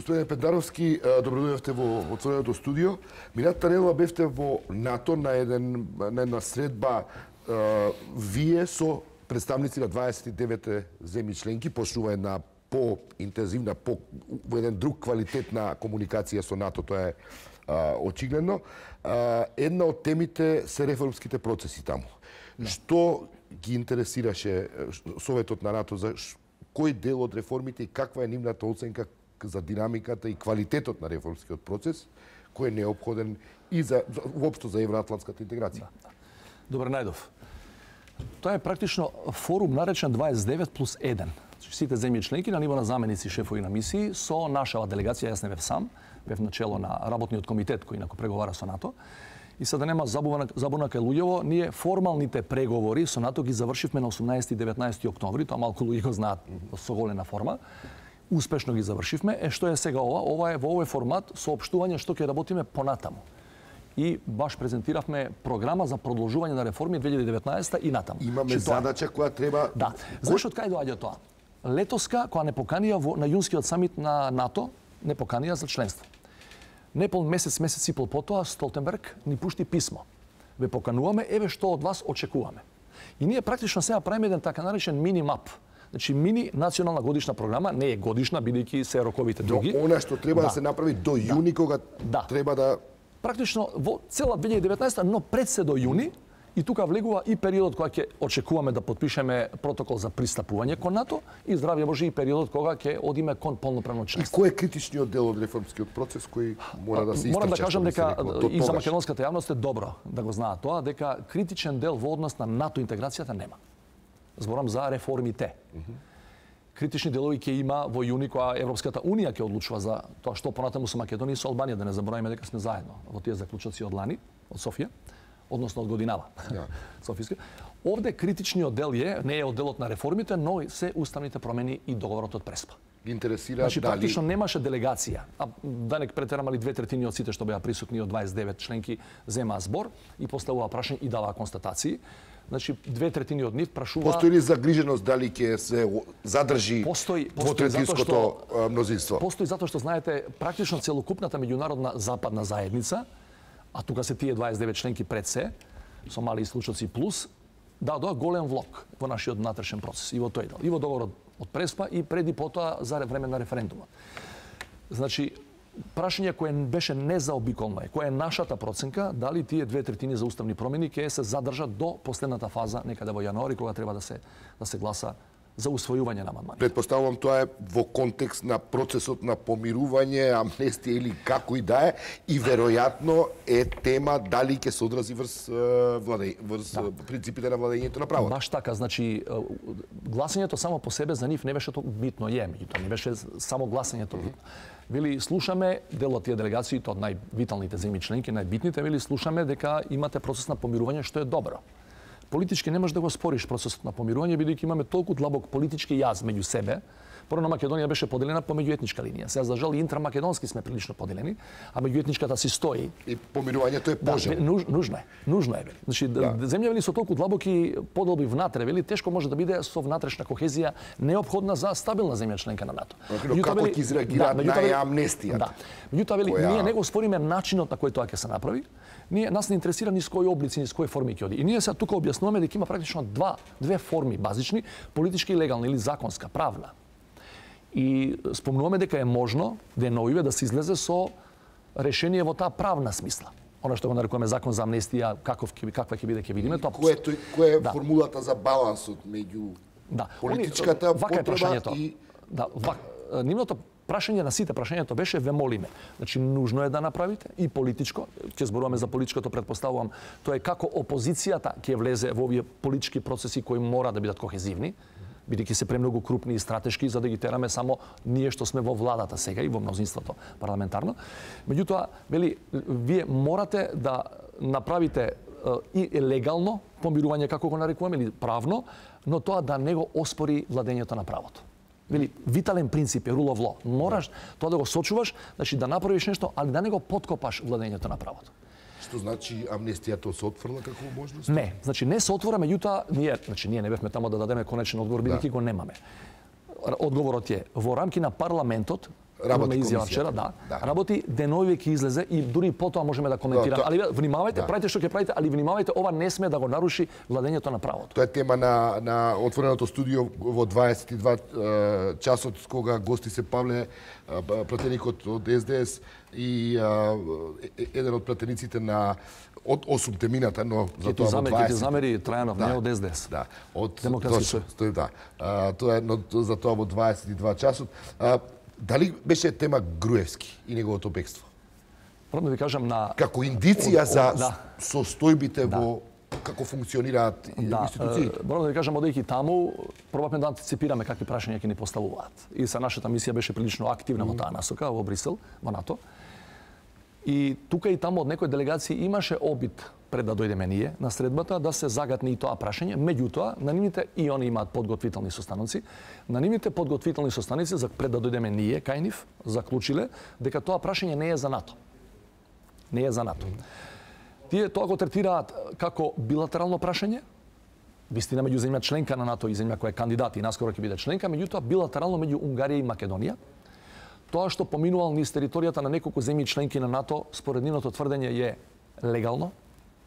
Господине Пендаровски, добродојавте во отвореното студио. Минатата недела бевте во НАТО на една средба вие со представници на 29 земји членки, почнува една поинтензивна, во еден друг квалитет на комуникација со НАТО, тоа е очигледно. Една од темите се реформските процеси таму. Што ги интересираше Советот на НАТО за кој дел од реформите и каква е нивната оценка за динамиката и квалитетот на реформскиот процес, кој е неопходен и за воопшто за евроатлантската интеграција? Добар најдов. Тоа е практично форум наречен 29+1. Сите земји членки на ниво на заменици шефови на мисии со нашава делегација, јас не бев сам, бев начело на работниот комитет кој инаку преговара со НАТО. И за да нема забуна кај луѓево, ние формалните преговори со НАТО ги завршивме на 18 и 19 октомври, тоа малку луѓе го знаат со голема форма. Успешно ги завршивме. Што е сега ова? Ова е во овој формат соопштување што ќе работиме понатаму. И баш презентиравме програма за продолжување на реформи 2019 и натаму. Имаме задача која треба... Да. Знаеш од кај доаѓа тоа? Летоска, која не поканија на јунскиот самит на НАТО, не поканија за членство. Непол месец и пол потоа, Столтенберг ни пушти писмо. Ве покануваме, еве што од вас очекуваме. И ние практично сега правиме еден така наречен мини-мап. Значи, мини национална годишна програма, не е годишна, бидејќи се роковите други. Но она што треба да се направи до јуни, кога треба да... Практично во цела 2019, но пред се до јуни, и тука влегува и периодот кога ќе очекуваме да подпишеме протокол за пристапување кон НАТО и здравје Боже и периодот кога ќе одиме кон полноправно членство. И кој е критичниот дел од реформскиот процес кој мора да се истрча? Морам да кажам дека и за македонската јавност е добро да го знаат тоа, дека критичен дел во однос на НАТО интеграцијата нема. Зборам за реформите. Критични делови ќе има во јуни кога Европската унија ќе одлучува за тоа што понатаму со Македонија и со Албанија, да не забораваме дека сме заедно во тие заклучоци од лани, од Софија, односно од годинава. Софијска. Овде критичниот дел не е од делот на реформите, но се уставните промени и договорот од Преспа. Интересира значи, дали... практично немаше делегација, а да не претерам, али 2/3 од сите што беа присутни од 29 членки земаа збор и поставува прашање и дава констатации. Значи, 2/3 од нив прашува... Постои ли загриженост дали ќе се задржи двотретинското мнозинство? Постои затоа што, знаете, практично целокупната меѓународна западна заедница, а тука се тие 29 членки пред се, со мали исклучоци плюс, дадоа голем влог во нашиот внатрешен процес и во тој дел, и во договорот од Преспа и преди потоа за време на референдумот. Значи, прашање кое беше незаобиколно е, која е нашата проценка, дали тие 2/3 за уставни промени ќе се задржат до последната фаза, некаде во јануари, кога треба да се гласа за усвојување на амандмани. Предпоставувам тоа е во контекст на процесот на помирување, амнестија или како и да е, и веројатно е тема дали ќе се одрази врз принципите на владењето на правото. Баш така, значи гласањето само по себе за нив не беше толку битно, меѓутоа не беше само гласањето битно. Вели, слушаме дел од тие делегации, тоа од највиталните земји членки, најбитните, вели, слушаме дека имате процес на помирување што е добро. Политички не можеш да го спориш процесот на помирување, бидејќи имаме толку длабок политички јаз меѓу себе. Порано Македонија беше поделена по меѓуетничка линија. Сега за жал и интрамакедонски сме прилично поделени, а меѓуетничката си стои. И помирувањето е пожелно. Нужно е. Значи земја вели со толку длабоки подолби внатре, вели тешко може да биде со внатрешна кохезија неопходна за стабилна земја членка на НАТО. Како ќе изреагира на амнестијата? Да. Меѓутоа вели ние не го спориме начинот на кој тоа ќе се направи. Нас не интересира ни с кои облици, ни с кои форми ќе оди. И ние сега тука објаснуваме дека има практично две форми базични, политички и легална или законска, правна. И спомнуваме дека е можно деновиве да се излезе со решение во таа правна смисла. Она што го нарекуваме закон за амнестија, каква ќе биде, ќе видиме тоа. Која е формулата за балансот меѓу политичката потреба и... Нивното прашање на сите, прашањето беше ве молиме. Значи, нужно е да направите и политичко, ќе зборуваме за политичкото, предпоставувам, тоа е како опозицијата ќе влезе во овие политички процеси кои мора да бидат кохезивни, бидејќи се премногу крупни и стратешки, за да ги тераме само ние што сме во владата сега и во мнозинството парламентарно. Меѓутоа, вели, вие морате да направите и легално помирување, како го нарекуваме, или правно, но тоа да не го оспори владењето на правото. Вели, витален принцип е rule of law. Мораш тоа да го сочуваш, значи да направиш нешто, али да не го подкопаш владењето на правото. Што значи амнестијата се отфрла како можност? Не, значи не се отвора, меѓутоа ние не бевме таму да дадеме конечен одговор, бидејќи го немаме. Одговорот е во рамки на парламентот Работи изјава комисијата. вчера, да. Да. Работи, денови ќе излезе и дури потоа можеме да коментираме. Да, Али внимавајте, да. правите што ќе правите, али внимавајте, ова не сме да го наруши владењето на правото. Тоа е тема на отвореното студио во 22 часот, кога гости се Павле, пратеникот од СДС и еден од пратениците на од 8 мината, но за тоа во 20. Ќе ти замери Трајанов, не од СДС. Да, од Демократски сој. Да. Тоа е, но за тоа во 22 часот. Дали беше тема Груевски и неговото бегство? Прво да ви кажам на Како индиција за да. состојбите во како функционираат институции? Морам да ви кажам, одејќи таму, пробавме да антиципираме какви прашања ќе ни поставуваат. И са нашата мисија беше прилично активна во таа насока, во Брисел, во НАТО. И тука и таму од некои делегации имаше обид пред да дојдеме ние на средбата да се загатне и тоа прашање. Меѓутоа, на нивните и они имаат подготвителни состаноци. На нивните подготвителни состаноци за пред да дојдеме ние кај нив заклучиле дека тоа прашање не е за НАТО. Не е за НАТО. Тие тоа го третираат како билатерално прашање. Вистина меѓу земја членка на НАТО и земја која е кандидат и наскоро ќе биде членка, меѓутоа билатерално меѓу Унгарија и Македонија. Тоа што поминувал низ територијата на неколку земји членки на НАТО, според нивното тврдење е легално.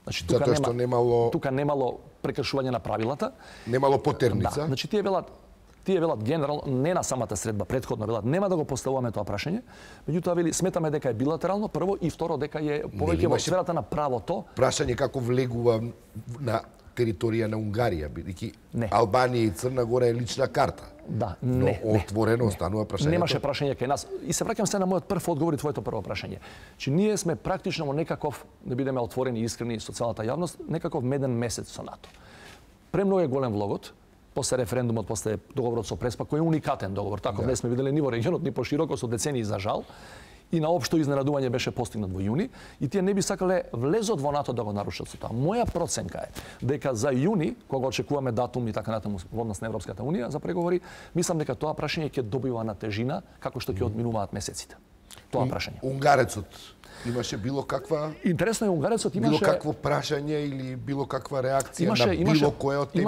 Значи тука немало прекршување на правилата. Немало потерница. Да, значи тие велат генерално, не на самата средба, претходно велат, нема да го поставуваме тоа прашање. Меѓутоа вели сметаме дека е билатерално прво и второ дека е повеќе во сферата на правото. Прашање како влегува на територија на Унгарија, бидејќи Албанија и Црна Гора е лична карта. Да, но отворено останува прашањето. Немаше прашање кај нас. И се враќам се на мојот прв одговор и твоето прво прашање. Че ние сме практично во некаков, да бидеме отворени и искрени со целата јавност, некаков меден месец со НАТО. Премногу е голем влогот, после референдумот, после договорот со Преспа, кој е уникатен договор. Тако не сме виделе ни во регионот, ни пошироко со децении за жал. И на општо изненадување беше постигнат во јуни и тие не би сакале влезот во НАТО да го нарушат со тоа. Моја проценка е дека за јуни, кога очекуваме датум и така натаму во однос на Европската унија за преговори, мислам дека тоа прашање ќе добива на тежина како што ќе одминуваат месеците. Тоа прашање. Унгарецот имаше било каква Интересно е, унгарецот имаше било какво прашање или било каква реакција на било која од темите?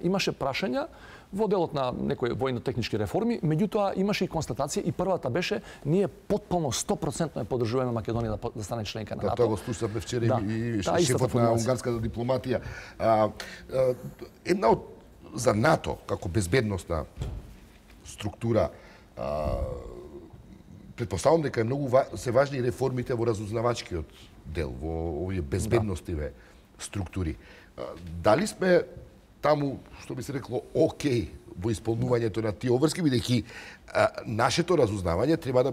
Имаше прашања во делот на некои војно-технички реформи, меѓутоа имаше и констатација и првата беше ние потполно 100% поддржуваме Македонија да стане членка на НАТО. Тоа го слушавме вчера и шефот на унгарската дипломатија. Една од за НАТО како безбедносна структура претпоставувам дека многу се важни реформите во разузнавачкиот дел, во овие безбедностиве структури. Дали сме таму, што би се рекло, окей во исполнувањето на тие обврски, бидејќи нашето разузнавање треба да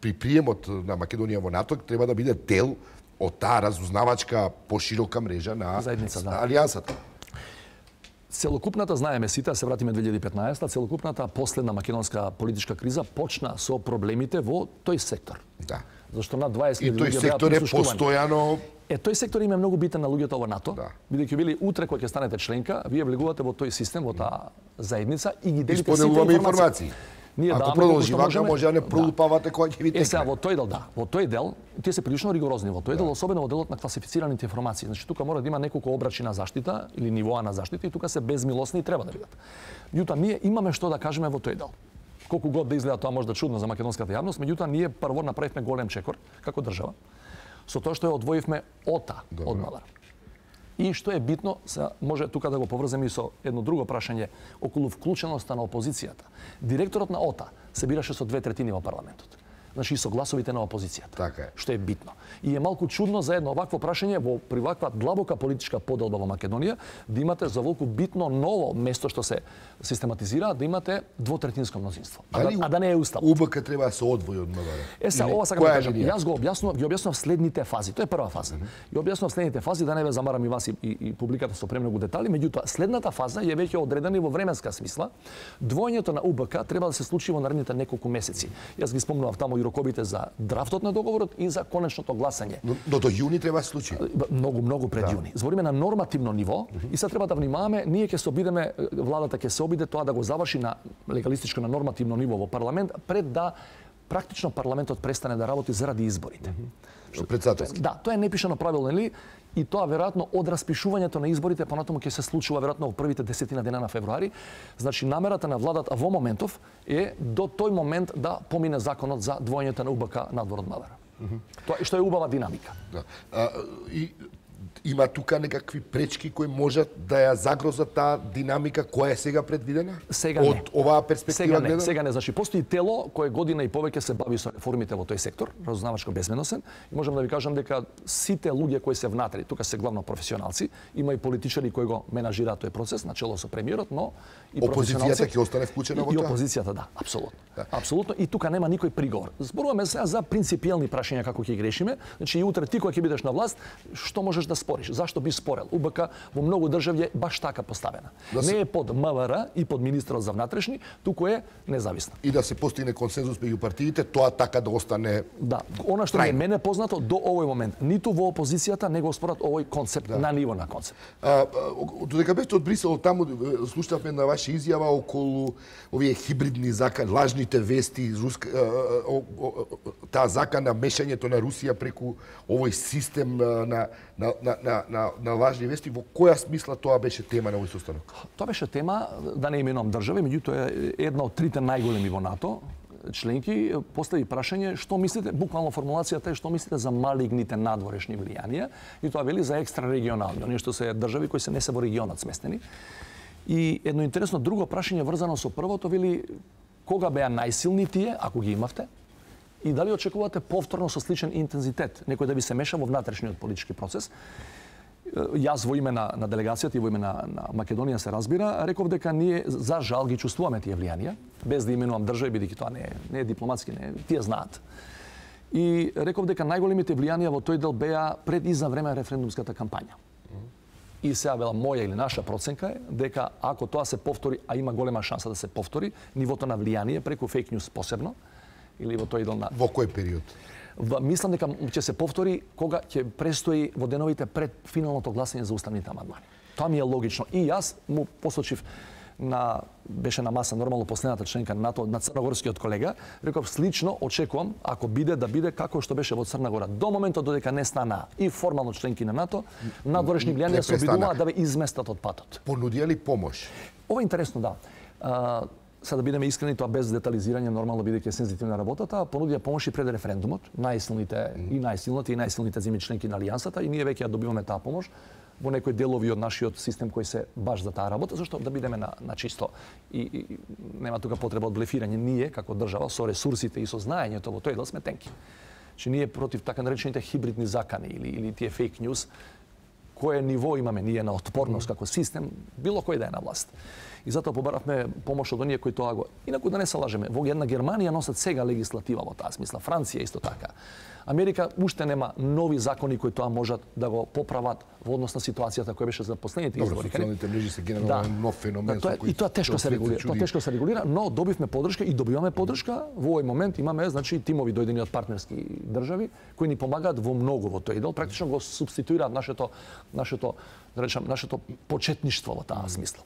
при приемот на Македонија во НАТО треба да биде дел од таа разузнавачка поширока мрежа на Алијансата. Целокупната, знаеме сите, се вратиме 2015, целокупната последна македонска политичка криза почна со проблемите во тој сектор. Да. Зашто на 20 и тој сектор е постојано. Тој сектор им е многу битен на луѓето во НАТО, бидејќи били утре кога ќе станете членка, вие влегувате во тој систем, во таа заедница и ги делите сите информации. Ако продолжи вака, може да не продупавате кога ќе ви текне. Сега во тој дел, во тој дел, тие се прилично ригорозни во тој дел, особено во делот на класифицираните информации. Значи тука мора да има неколку обрачи на заштита или нивоа на заштита и тука се безмилосни и треба да бидат. Меѓутоа ние имаме што да кажеме во тој дел. Колку год да изгледа тоа може да чудно за македонската јавност, меѓутоа ние прво направивме голем чекор како држава со тоа што ја одвоивме ОТА од МЛР. И што е битно, може тука да го поврземе и со едно друго прашање околу вклученоста на опозицијата. Директорот на ОТА се бираше со 2/3 во парламентот. Значи и со гласовите на опозицијата. Така е. Што е битно. И е малку чудно за едно овакво прашање при ваква длабока политичка поделба во Македонија да имате за волку битно ново место што се систематизира, да имате 2/3 мнозинство. А да не е устав. УБК треба да се одвои од МВР. Сега ова сакам да кажам. Јас ги објаснував следните фази. Тоа е прва фаза. И објаснував следните фази да не ве замарам и вас и публиката со премногу детали, меѓутоа следната фаза е веќе одредена и во временска смисла. Двоењето на УБК треба да се случи во наредните неколку месеци. Јас ги спомнував таму и роковите за драфтот на договорот и за конечното гласање. Но до јуни треба да се случи. Многу пред јуни. Збориме на нормативно ниво и сега треба да внимаваме, ние ќе се обидеме, владата ќе се обиде тоа да го заврши на легалистичко на нормативно ниво во парламент пред да практично парламентот престане да работи заради изборите. Председателски. Да, тоа е непишано правило, нели? И тоа веројатно од распишувањето на изборите понатаму ќе се случува веројатно во првите 10 дена на февруари. Значи намерата на владата во моментов е до тој момент да помине законот за двојањето на УБК надвор од МВР. Тоа што е убава динамика. Да. И има тука некакви пречки кои можат да ја загрозат таа динамика која е сега предвидена? Сега не. Од оваа перспектива гледана? Сега не. Значи, постои тело кое година и повеќе се бави со реформите во тој сектор, разузнавачко безбедносен, и можам да ви кажам дека сите луѓе кои се внатре, тука се главно професионалци, има и политичари кои го менажираат тој процес, начело со премиерот, но и професионалци. Опозицијата ќе остане вклучена во тоа? И опозицијата, да, апсолутно. Да. Апсолутно, и тука нема никој приговор. Зборуваме сега за принципиелни прашања како ќе ги решиме. Значи, и утре ти кога ќе бидеш на власт, што можеш да спориш? Зашто би спорел? УБК во многу држави е баш така поставена. Не е под МВР и под министерот за внатрешни, туку е независна. И да се постигне консензус меѓу партиите, тоа така да остане. Да, она што мене познато до овој момент, ниту во опозицијата не го спорат овој концепт на ниво на концепт. Додека бевте од Брисел, таму слушнавме на ваша изјава околу овие хибридни закани, лажните вести, таа закана мешањето на Русија преку овој систем на лажни вести. Во која смисла тоа беше тема на овој состанок? Тоа беше тема, да не именувам држави, меѓутоа е една од трите најголеми во НАТО членки, постави прашање што мислите, буквално формулацијата е што мислите за малигните надворешни влијанија, и тоа вели за екстрарегионални, оние што се држави кои се не се во регионот сместени. И едно интересно друго прашање врзано со првото вели кога беа најсилни тие, ако ги имавте, и дали очекувате повторно со сличен интензитет, некој да ви се меша во внатрешниот политички процес. Јас во име на делегацијата и во име на Македонија се разбира, реков дека ние за жал ги чувствуваме тие влијанија, без да именувам држави, бидејќи тоа не е дипломатски, тие знаат. И реков дека најголемите влијанија во тој дел беа пред и за време референдумската кампања. И сега бела моја или наша проценка е дека ако тоа се повтори, а има голема шанса да се повтори, нивото на влијание преку фейк њус посебно, или во тој дел на... Во кој период? Мислам дека ќе се повтори кога ќе престои во деновите пред финалното гласање за уставните амандмани. Тоа ми е логично. И јас му посочив беше на маса нормално последната членка на НАТО, на црногорскиот колега, реков слично очекувам ако биде да биде како што беше во Црна Гора. До моментот додека не стана и формално членки на НАТО, надворешни влијанија се обидуваат да ве изместат од патот. Понудија ли помош? Ова е интересно, да. Сега да бидеме искрени, тоа без детализирање, нормално бидејќи е сензитивна работата, понудија помош и пред референдумот, најсилните земји членки на алијансата, и ние веќе ја добиваме таа помош во некои делови од нашиот систем кои се баш за таа работа, зашто да бидеме на чисто и нема тука потреба од блефирање. Ние како држава со ресурсите и со знаењето во тој дел сме тенки. Че ние против така наречените хибридни закани или тие фейк њус, кое ниво имаме ние на отпорност како систем, било кој да е на власт. И затоа побаравме помош од оние кои тоа го. Инаку да не се лажеме, во една Германија носат сега легислатива во таа смисла, Франција исто така. Америка уште нема нови закони кои тоа можат да го поправат во однос на ситуацијата која беше за последните избори. Социјалните мрежи се генерално нов феномен. И тоа тешко се регулира. Тоа тешко се регулира, но добивме поддршка и добиваме поддршка. Во овој момент имаме значи тимови дојдени од партнерски држави кои ни помагаат во многу во тој дел. Практично го субституираат нашето да речам нашето почетништво во таа смисла.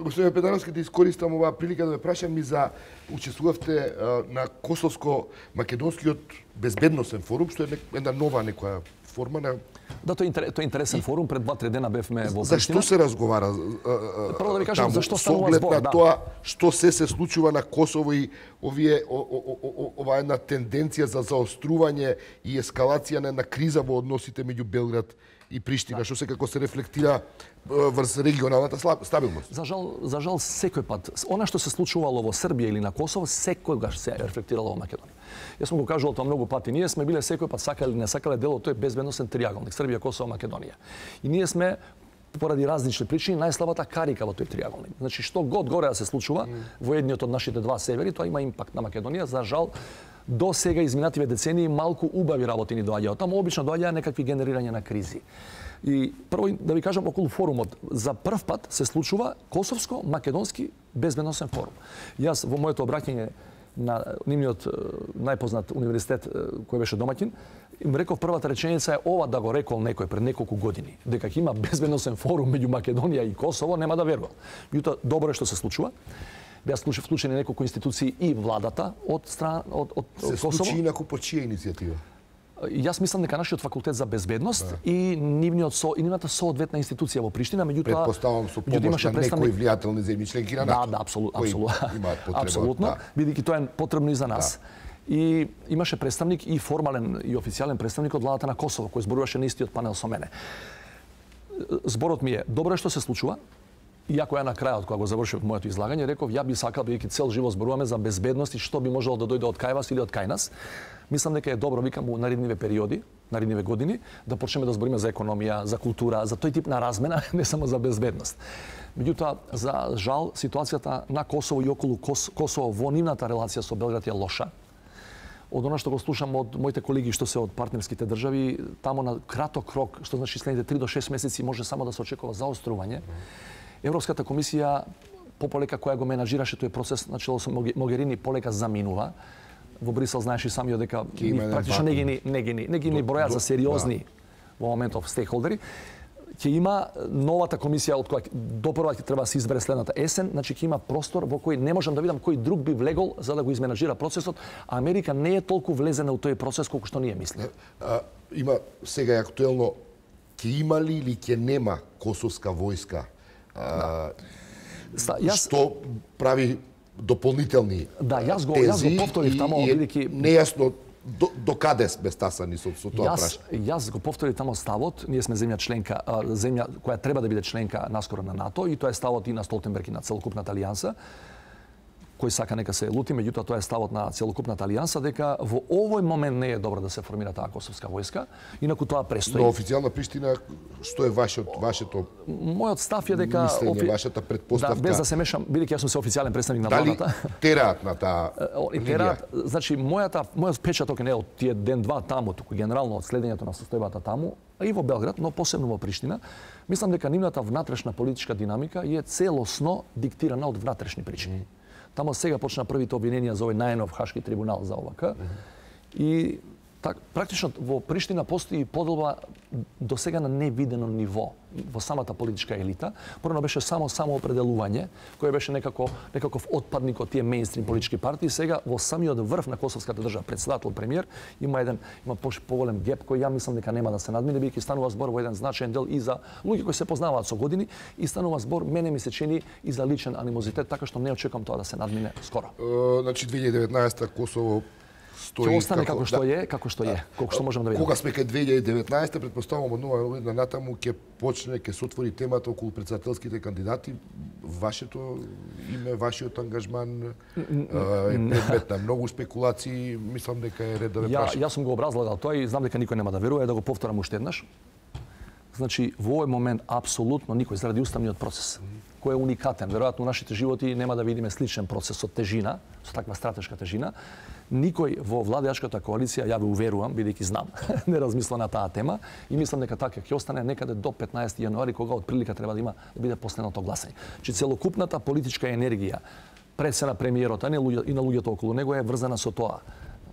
Господин Педаровски, да искористам оваа прилика да ме прашам и за учествувавте на Косовско-македонскиот безбедносен форум, што е една нова некоја форма на... Да, тоа е интересен форум, пред 2-3 дена бевме во Приштина. Зашто се разговара прво да ви кажам зашто станува збор, на тоа што се случува на Косово и ова една тенденција за заострување и ескалација на една криза во односите меѓу Белград и Приштина, што секако се рефлектира врз регионалната стабилност. За жал секој пат, она што се случувало во Србија или на Косово, секогаш се рефлектирало во Македонија. Јас сум го кажувал тоа многу пати. Ние сме биле секој пат сакале или не сакале дел од тој безбедносен триаголник Србија, Косово, Македонија. И ние сме поради различни причини најслабата карика во тој триаголник. Значи што год горе да се случува во едниот од нашите два севери, тоа има импакт на Македонија. За жал до сега изминативе децении малку убави работи ни доаѓаат. Таму обично доаѓаат некакви генерирање на кризи. И прво да ви кажам околу форумот, за прв пат се случува Косовско-македонски безбедносен форум. Јас во моето обраќање на нивниот најпознат универзитет кој беше домаќин, им реков првата реченица е ова да го рекол некој пред неколку години, дека ќе има безбедносен форум меѓу Македонија и Косово, нема да верувам. Меѓутоа добро е што се случува. Беа вклучени неколку институции и владата од Косово. Се случи инаку по чија иницијатива? Јас мислам дека нашиот факултет за безбедност и нивната соодветна институција во Приштина, меѓутоа предпоставам со помош на некои влијателни земји членки на НАТО. Да, апсолутно, бидејќи тоа е потребно и за нас. И имаше представник и формален и официјален представник од владата на Косово, кој зборуваше на истиот панел со мене. Зборот ми е, добро е што се случува, иако ја на крајот, кога го завршив моето излагање, реков, ја би сакал, бидејќи цел живот зборуваме за безбедност и што би можело да дојде од кај вас или од кај нас. Мислам дека е добро, викам, у наредниве периоди, наредниве години, да почнеме да збориме за економија, за култура, за тој тип на размена, не само за безбедност. Меѓутоа, за жал, ситуацијата на Косово и околу Косово во нивната релација со Белград е лоша. Од она што го слушам од моите колеги што се од партнерските држави, тамо на краток рок, што значи следните 3 до 6 месеци може само да се очекува заострување. Европската комисија пополека која го менаџираше тој процес начело со Могерини полека заминува. Во Брисел знаеш и самиот дека практично не ги бројат за сериозни во моментов стейкхолдери. Ќе има новата комисија од која допрва ќе треба да се избере следната есен, значи ќе има простор во кој не можам да видам кој друг би влегол за да го изменаџира процесот, а Америка не е толку влезена у тој процес колку што ние мислиме. Има сега актуелно ќе има ли или ќе нема косовска војска? Што прави дополнителни јас го повторив тамо, бидејќи нејасно до каде сме стасани со тоа прашање. Јас го повторив тамо ставот, ние сме земја членка, земја која треба да биде членка наскоро на НАТО и тоа е ставот и на Столтенберг и на целокупната алијанса. Кој сака нека се лути, меѓутоа тоа е ставот на целокупната алијанса дека во овој момент не е добро да се формира таа косовска војска, инаку тоа престои. Но официјална Приштина, што е вашето мојот став е дека мислење, вашата предпоставка? Да, без да се мешам, бидејќи јас сум се официјален представник на владата. Дали тераат на таа линија? Значи мојот печаток е не од тие ден-два таму, туку генерално од следењето на состојбата таму, а и во Белград, но посебно во Приштина, мислам дека нивната внатрешна политичка динамика е целосно диктирана од внатрешни причини. Тамо сега почна првите обвиненија за овој најнов Хашки трибунал за ОВК. И практично во Приштина постои поделба до сега на невидено ниво во самата политичка елита. Порано беше само определување, кој беше некаков отпадник од тие мејнстрим политички партии. Сега во самиот врв на косовската држава, председател, премиер, има поголем геп кој ја мислам дека нема да се надмине, бидејќи станува збор во еден значаен дел и за луѓе кои се познаваат со години и станува збор, мене ми се чини, и за личен анимозитет, така што не очекувам тоа да се надмине скоро. Значи 2019 Косово ќе остане како што е, колку што можеме да видиме. Кога сме кај 2019, претпоставувам од нова година натаму ќе се отвори темата околу претседателските кандидати. Вашето име, вашиот ангажман е предмет на многу спекулации, мислам дека е ред да ве прашам. Јас сум го образлагал тоа и знам дека никој нема да верува, да го повторам уште еднаш. Значи, во овој момент апсолутно никој заради уставниот процес, кој е уникатен, веројатно нашите животи нема да видиме сличен процес со тежина, со таква стратешка тежина. Никој во владеачката коалиција, ја ве уверувам, бидејќи знам, не размисла на таа тема и мислам дека така ќе остане некаде до 15 јануари, кога од прилика треба да биде последното гласање. Че целокупната политичка енергија пред се на премиерот, а не и на луѓето околу него е врзана со тоа.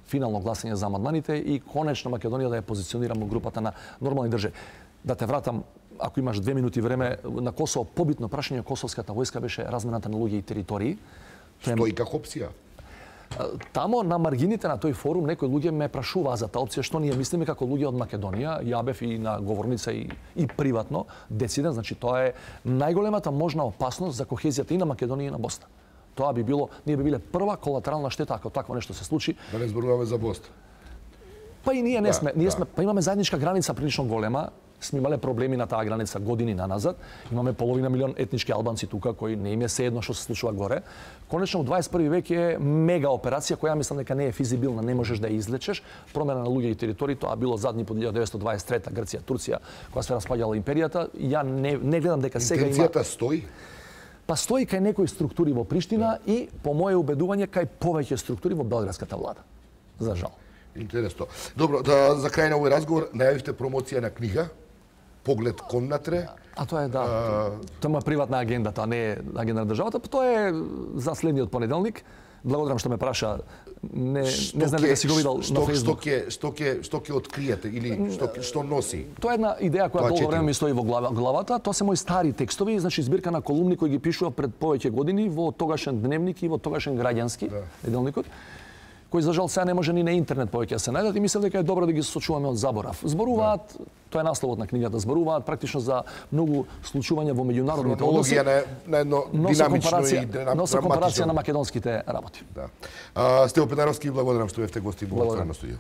Финално гласање за амандманите и конечно Македонија да ја позиционираме групата на нормални држави. Да те вратам, ако имаш 2 минути време, на Косово побитно прашање косовската војска беше размената на луѓе и територии. Што и како опција? Тамо на маргините на тој форум некои луѓе ме прашуваа за таа опција, што ние мислиме како луѓе од Македонија. Ја бев и на говорница и приватно дециден, значи тоа е најголемата можна опасност за кохезијата и на Македонија и на Босна. Тоа би било, ние би биле прва колатерална штета ако такво нешто се случи. Да не зборуваме за Босна. Па и ние не сме, па имаме заедничка граница прилично голема. Сме имале проблеми на таа граница години наназад. Имаме половина милион етнички албанци тука кои не им е се едно што се случува горе. Конечно, во 21 век е мега операција која мислам дека не е физибилна, не можеш да ја излечеш. Промена на луѓе и територии, тоа било задни под 1923 Грција, Турција, кога се распаѓала империјата. Ја не гледам дека сега има. Интенцијата стои? Па стои кај некои структури во Приштина и по мое убедување кај повеќе структури во белградската влада. За жал. Интересно. Добро, да за крај на овој разговор најавивте промоција на книга Поглед кон натре. А тоа е тоа е приватна агенда, тоа не е агенда на државата, тоа е за следниот понеделник. Благодарам што ме праша. Не знам дека си го видел на Facebook. Што ќе откриете или што носи? Тоа е една идеја која долго време ми стои во главата. Тоа се мои стари текстови, значи збирка на колумни кои ги пишува пред повеќе години во тогашен дневник и во тогашен граѓански неделникот. кои за жал сега не може ни на интернет повеќе да се најдат и мислам дека е добро да ги сочуваме од заборав. Зборуваат, тоа е насловот на книгата, зборуваат практично за многу случувања во меѓународните односи. На едно динамично и драматично компарација на македонските работи. Да. Стево Петаровски, благодарам што бевте гости во Отворено студио.